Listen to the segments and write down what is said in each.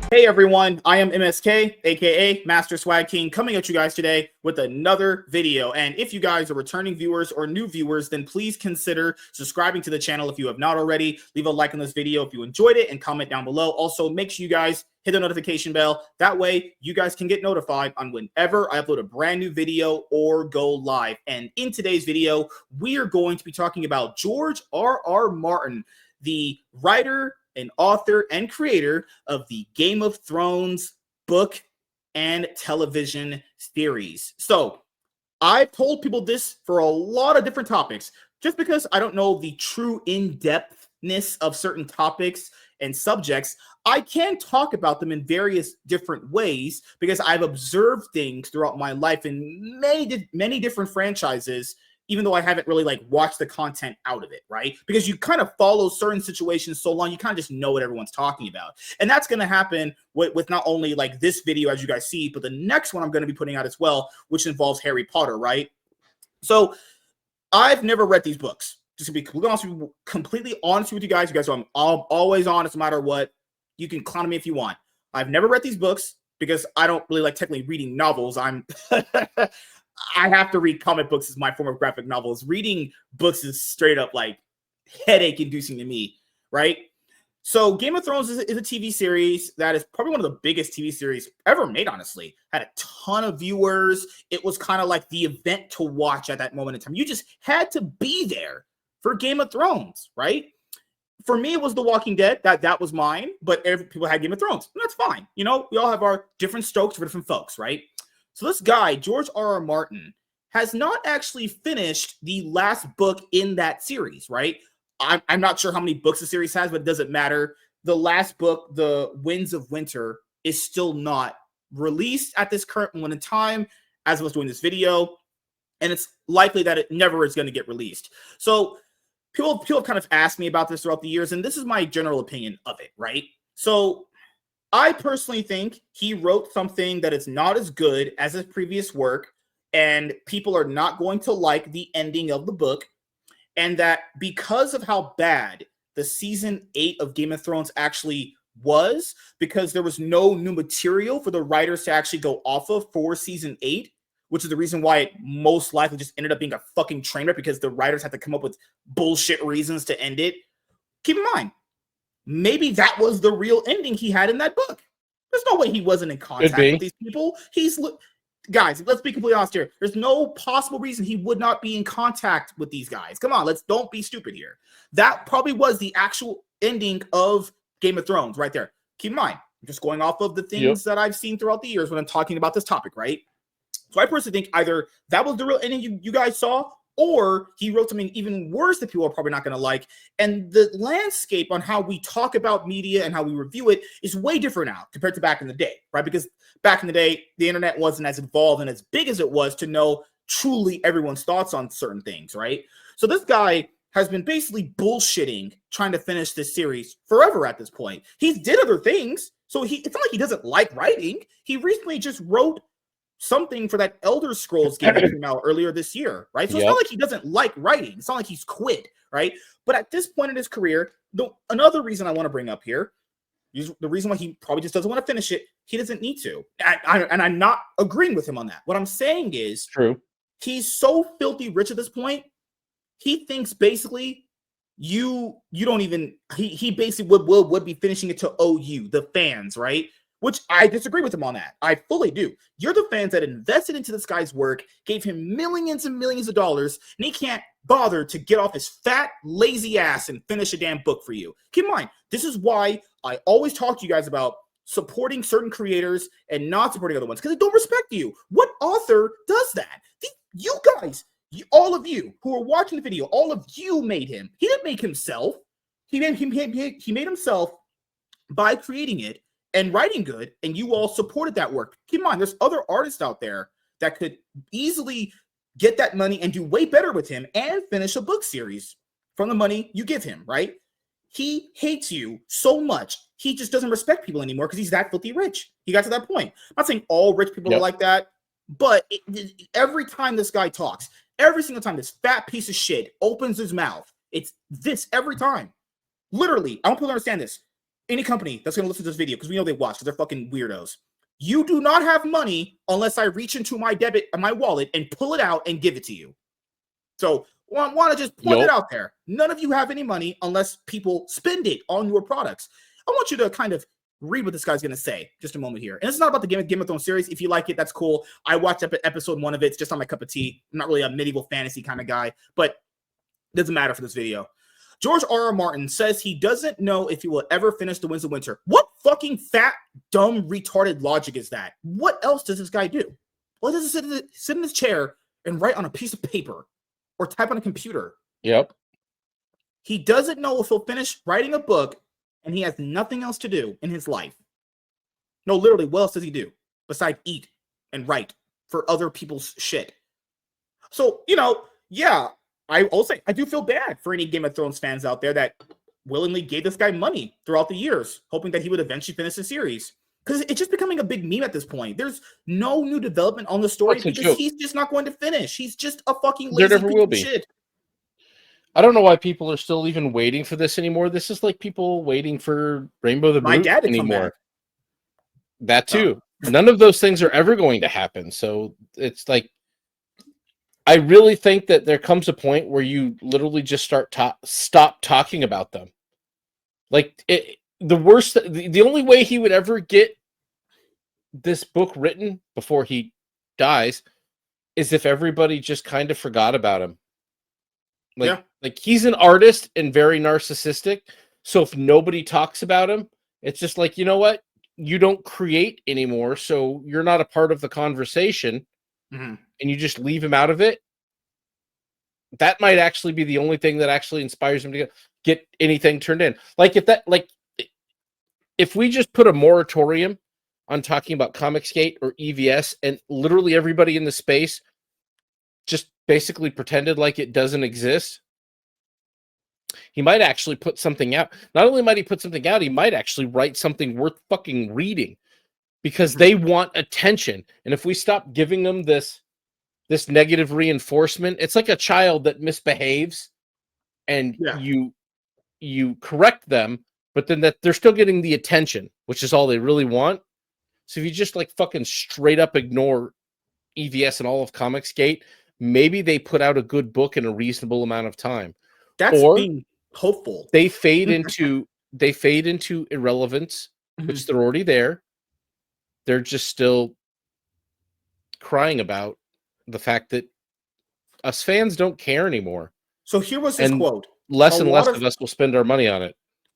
Hey everyone, I am MSK, aka Master Swag King, coming at you guys today with another video. And if you guys are returning viewers or new viewers, then please consider subscribing to the channel if you have not already. Leave a like on this video if you enjoyed it and comment down below. Also, make sure you guys hit the notification bell. That way, you guys can get notified on whenever I upload a brand new video or go live. And in today's video, we are going to be talking about George R.R. Martin, the writer and author and creator of the Game of Thrones book and television series. So I've told people this for a lot of different topics, just because I don't know the true in-depthness of certain topics and subjects. I can talk about them in various different ways because I've observed things throughout my life in many different franchises, even though I haven't really watched the content out of it, right? Because you kind of follow certain situations so long, you kind of just know what everyone's talking about. And that's going to happen with not only this video, as you guys see, but the next one I'm going to be putting out as well, which involves Harry Potter, right? So I've never read these books. Just to be completely honest with you guys. You guys know I'm always honest no matter what. You can clown me if you want. I've never read these books because I don't really like technically reading novels. I have to read comic books as my form of graphic novels. Reading books is straight up headache inducing to me, right? So Game of Thrones is a TV series that is probably one of the biggest TV series ever made, honestly. Had a ton of viewers. It was kind of like the event to watch at that moment in time. You just had to be there for Game of Thrones, right? For me, it was The Walking Dead. That was mine, but people had Game of Thrones, and that's fine. You know, we all have our different strokes for different folks, right? So this guy, George R.R. Martin, has not actually finished the last book in that series, right? I'm not sure how many books the series has, but it doesn't matter. The last book, The Winds of Winter, is still not released at this current moment in time as I was doing this video, and it's likely that it never is going to get released. So people have kind of asked me about this throughout the years, and this is my general opinion of it, right? So I personally think he wrote something that is not as good as his previous work, and people are not going to like the ending of the book, and that because of how bad the season 8 of Game of Thrones actually was, because there was no new material for the writers to actually go off of for season 8, which is the reason why it most likely just ended up being a fucking train wreck, because the writers had to come up with bullshit reasons to end it. Keep in mind, maybe that was the real ending he had in that book. There's no way he wasn't in contact with these people. Guys, let's be completely honest here. There's no possible reason he would not be in contact with these guys. Come on, don't be stupid here. That probably was the actual ending of Game of Thrones right there. Keep in mind, I'm just going off of the things that I've seen throughout the years when I'm talking about this topic, right? So I personally think either that was the real ending you guys saw, or he wrote something even worse that people are probably not going to like. And the landscape on how we talk about media and how we review it is way different now compared to back in the day, right? Because back in the day, the internet wasn't as involved and as big as it was to know truly everyone's thoughts on certain things, right? So this guy has been basically bullshitting trying to finish this series forever at this point. He's did other things, so it's not like he doesn't like writing. He recently just wrote something for that Elder Scrolls game that came out earlier this year, right? So it's not like he doesn't like writing. It's not like he's quit, right? But at this point in his career, another reason I want to bring up here, the reason why he probably just doesn't want to finish it, he doesn't need to. And I'm not agreeing with him on that. What I'm saying is, true, he's so filthy rich at this point, he thinks basically you don't even, he basically would be finishing it to owe you, the fans, right? Which I disagree with him on that. I fully do. You're the fans that invested into this guy's work, gave him millions and millions of dollars, and he can't bother to get off his fat, lazy ass and finish a damn book for you. Keep in mind, this is why I always talk to you guys about supporting certain creators and not supporting other ones, because they don't respect you. What author does that? You guys, all of you who are watching the video, all of you made him. He didn't make himself. He made himself by creating it and writing good, and you all supported that work. Keep in mind, there's other artists out there that could easily get that money and do way better with him and finish a book series from the money you give him, right? He hates you so much. He just doesn't respect people anymore because he's that filthy rich. He got to that point. I'm not saying all rich people are like that, but every time this guy talks, every single time this fat piece of shit opens his mouth, it's this every time. Literally, I want people to understand this. Any company that's going to listen to this video, because we know they watch because they're fucking weirdos. You do not have money unless I reach into my my wallet and pull it out and give it to you. So I want to just point it out there. None of you have any money unless people spend it on your products. I want you to kind of read what this guy's going to say. Just a moment here. And it's not about the Game of Thrones series. If you like it, that's cool. I watched episode 1 of it. It's just on my cup of tea. I'm not really a medieval fantasy kind of guy, but it doesn't matter for this video. George R.R. Martin says he doesn't know if he will ever finish The Winds of Winter. What fucking fat, dumb, retarded logic is that? What else does this guy do? Well, he doesn't sit in his chair and write on a piece of paper or type on a computer. Yep. He doesn't know if he'll finish writing a book, and he has nothing else to do in his life. No, literally, what else does he do besides eat and write for other people's shit? So, yeah, I'll say I do feel bad for any Game of Thrones fans out there that willingly gave this guy money throughout the years, hoping that he would eventually finish the series. Because it's just becoming a big meme at this point. There's no new development on the story because he's just not going to finish. He's just a fucking lazy piece of shit. I don't know why people are still even waiting for this anymore. This is like people waiting for Rainbow the Root anymore. That too. None of those things are ever going to happen. So it's like, I really think that there comes a point where you literally just stop talking about them. Like the only way he would ever get this book written before he dies is if everybody just kind of forgot about him. Like he's an artist and very narcissistic. So if nobody talks about him, it's just like, you know what? You don't create anymore. So you're not a part of the conversation. Mm-hmm. And you just leave him out of it. That might actually be the only thing that actually inspires him to get anything turned in. If we just put a moratorium on talking about Comicsgate or EVS and literally everybody in the space just basically pretended like it doesn't exist, he might actually put something out. Not only might he put something out, he might actually write something worth fucking reading because they want attention. And if we stop giving them this negative reinforcement, it's like a child that misbehaves and you correct them, but then that they're still getting the attention, which is all they really want. So if you just like fucking straight up ignore EVS and all of Comicsgate, maybe they put out a good book in a reasonable amount of time. That's being hopeful. They fade into irrelevance, which they're already there. They're just still crying about the fact that us fans don't care anymore. So here was his quote. Less and less of us will spend our money on it.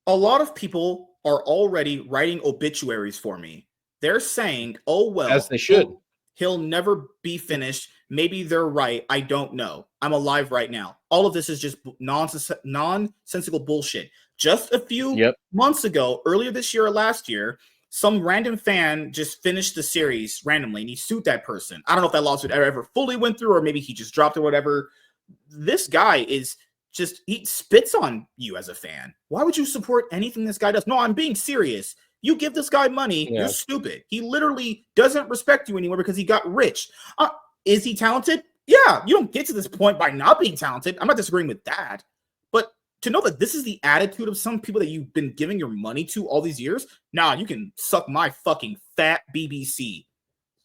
A lot of people are already writing obituaries for me. They're saying, oh, well. As they should. He'll never be finished. Maybe they're right. I don't know. I'm alive right now. All of this is just nonsensical bullshit. Just a few months ago, earlier this year or last year, some random fan just finished the series randomly, and he sued that person. I don't know if that lawsuit ever fully went through, or maybe he just dropped it or whatever. This guy is just, he spits on you as a fan. Why would you support anything this guy does? No, I'm being serious. You give this guy money, you're stupid. He literally doesn't respect you anymore because he got rich. Is he talented? Yeah, you don't get to this point by not being talented. I'm not disagreeing with that. But to know that this is the attitude of some people that you've been giving your money to all these years, nah, you can suck my fucking fat BBC.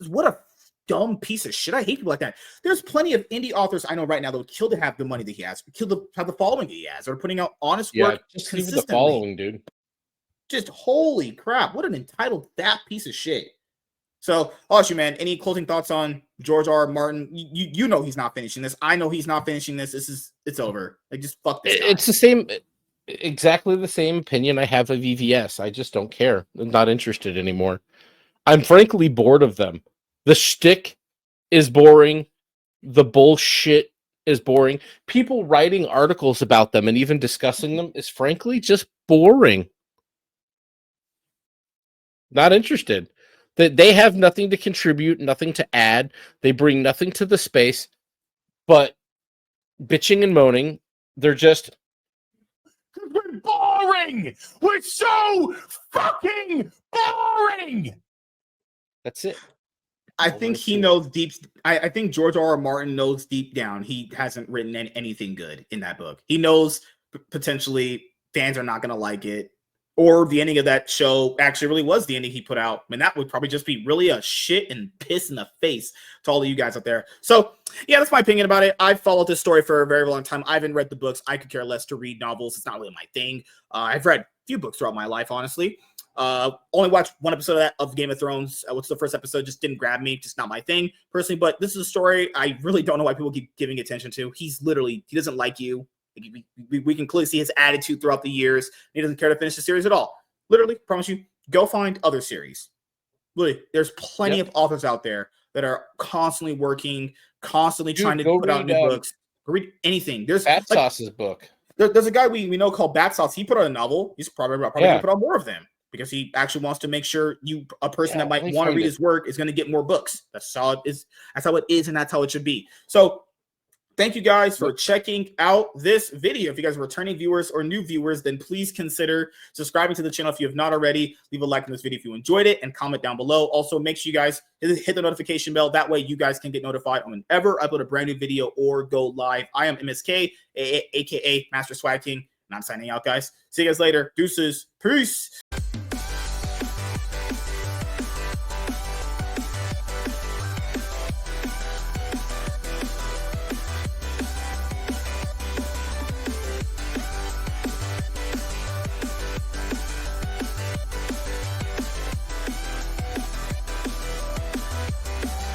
What a dumb piece of shit. I hate people like that. There's plenty of indie authors I know right now that would kill to have the money that he has, kill to have the following that he has, or putting out honest work just consistently. The following, dude. Just holy crap, what an entitled fat piece of shit. So I'll ask you, man, any closing thoughts on George R.R. Martin? You know he's not finishing this. I know he's not finishing this. It's over. Like, just fuck this guy. It's the same, exactly the same opinion I have of EVS. I just don't care. I'm not interested anymore. I'm frankly bored of them. The shtick is boring. The bullshit is boring. People writing articles about them and even discussing them is frankly just boring. Not interested. That they have nothing to contribute, nothing to add. They bring nothing to the space. but bitching and moaning, they're just boring. We're so fucking boring. That's it. I think he knows deep. I think George R.R. Martin knows deep down he hasn't written anything good in that book. He knows potentially fans are not going to like it, or the ending of that show actually really was the ending he put out. I mean, that would probably just be really a shit and piss in the face to all of you guys out there. So, yeah, that's my opinion about it. I've followed this story for a very long time. I haven't read the books. I could care less to read novels. It's not really my thing. I've read a few books throughout my life, honestly. Only watched one episode of that of Game of Thrones. What's the first episode? Just didn't grab me. Just not my thing personally. But this is a story I really don't know why people keep giving attention to. He doesn't like you. We can clearly see his attitude throughout the years. He doesn't care to finish the series at all. Literally, promise you, go find other series. Literally, there's plenty of authors out there that are constantly working, constantly trying to put out new books. Read anything. There's Bat Sauce's book. There's a guy we know called Bat Sauce. He put out a novel. He's probably going to put out more of them because he actually wants to make sure a person that might want to read his work is going to get more books. That's how it is. That's how it is, and that's how it should be. So, thank you guys for checking out this video. If you guys are returning viewers or new viewers, then please consider subscribing to the channel if you have not already. Leave a like on this video if you enjoyed it and comment down below. Also, make sure you guys hit the notification bell. That way you guys can get notified whenever I upload a brand new video or go live. I am MSK, aka Master Swag King, and I'm signing out, guys. See you guys later. Deuces. Peace.